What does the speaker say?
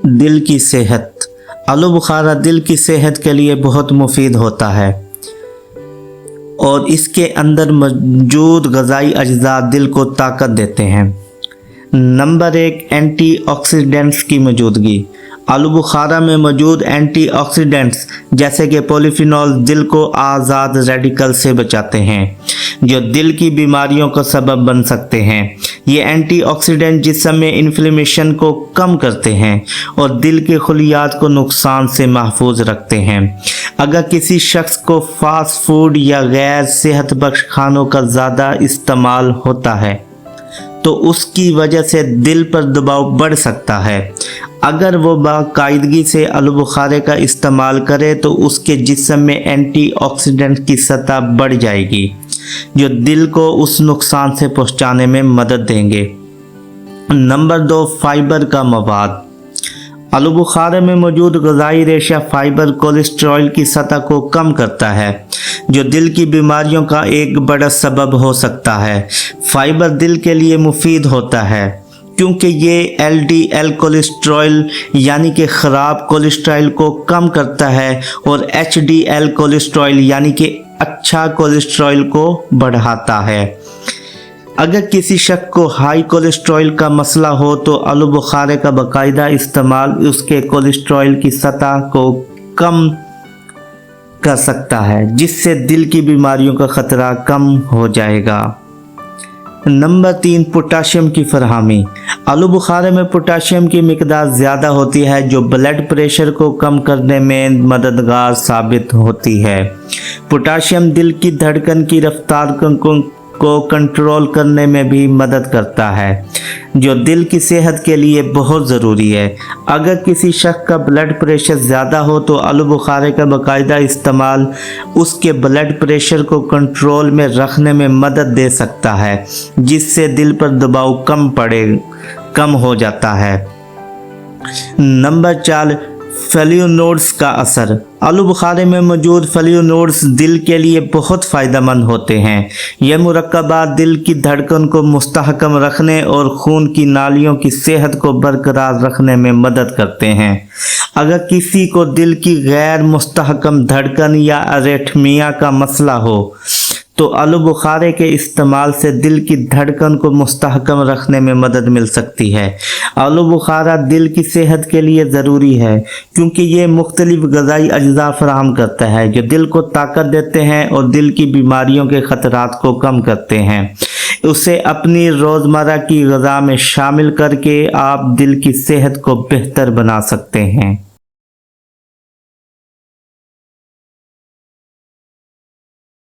दिल की सेहत। आलू बुखारा दिल की सेहत के लिए बहुत मुफीद होता है और इसके अंदर मौजूद ग़िज़ाई अज्जा दिल को ताकत देते हैं। नंबर 1, एंटीऑक्सीडेंट्स की मौजूदगी। आलू बुखारा में मौजूद एंटीऑक्सीडेंट्स जैसे कि पॉलीफिनॉल दिल को आज़ाद रेडिकल से बचाते हैं जो दिल की बीमारियों का सबब बन सकते हैं। ये एंटीऑक्सीडेंट जिस्म में इन्फ्लेमेशन को कम करते हैं और दिल के खलियात को नुकसान से महफूज रखते हैं। अगर किसी शख्स को फास्ट फूड या गैर सेहत बख्श खानों का ज़्यादा इस्तेमाल होता है तो उसकी वजह से दिल पर दबाव बढ़ सकता है। अगर वो बाकायदगी से आलू बुखारे का इस्तेमाल करे तो उसके जिस्म में एंटीऑक्सीडेंट की सतह बढ़ जाएगी जो दिल को उस नुकसान से पहुंचाने में मदद देंगे। नंबर 2, फाइबर का मवाद। आलू बुखारे में मौजूद ग़िज़ाई रेशा फाइबर कोलेस्ट्रॉल की सतह को कम करता है जो दिल की बीमारियों का एक बड़ा सबब हो सकता है। फाइबर दिल के लिए मुफीद होता है क्योंकि ये LDL कोलेस्ट्रॉल यानी कि ख़राब कोलेस्ट्रॉल को कम करता है और HDL कोलेस्ट्रॉल यानी कि अच्छा कोलेस्ट्रॉल को बढ़ाता है। अगर किसी शख्स को हाई कोलेस्ट्रॉल का मसला हो तो आलू बुखारे का बाकायदा इस्तेमाल उसके कोलेस्ट्रॉल की सतह को कम कर सकता है जिससे दिल की बीमारियों का ख़तरा कम हो जाएगा। नंबर 3, पोटाशियम की फराहमी। आलू बुखारे में पोटाशियम की मिकदार ज़्यादा होती है जो ब्लड प्रेशर को कम करने में मददगार साबित होती है। पोटाशियम दिल की धड़कन की रफ्तार को कंट्रोल करने में भी मदद करता है जो दिल की सेहत के लिए बहुत ज़रूरी है। अगर किसी शख्स का ब्लड प्रेशर ज़्यादा हो तो आलू बुखारे का बाकायदा इस्तेमाल उसके ब्लड प्रेशर को कंट्रोल में रखने में मदद दे सकता है जिससे दिल पर दबाव कम हो जाता है। नंबर 4, फ्लेवोनोइड्स का असर। आलू बुखारे में मौजूद फ्लेवोनोइड्स दिल के लिए बहुत फ़ायदेमंद होते हैं। यह मुरक्कबात दिल की धड़कन को मुस्तहकम रखने और खून की नालियों की सेहत को बरकरार रखने में मदद करते हैं। अगर किसी को दिल की गैर मुस्तहकम धड़कन या अरिथमिया का मसला हो तो आलू बुखारे के इस्तेमाल से दिल की धड़कन को मुस्तहकम रखने में मदद मिल सकती है। आलू बुखारा दिल की सेहत के लिए ज़रूरी है क्योंकि ये मुख्तलिफ ग़िज़ाई अज्जा फराहम करता है जो दिल को ताकत देते हैं और दिल की बीमारियों के ख़तरात को कम करते हैं। उसे अपनी रोज़मर्रा की ग़िज़ा में शामिल करके आप दिल की सेहत को बेहतर बना सकते हैं।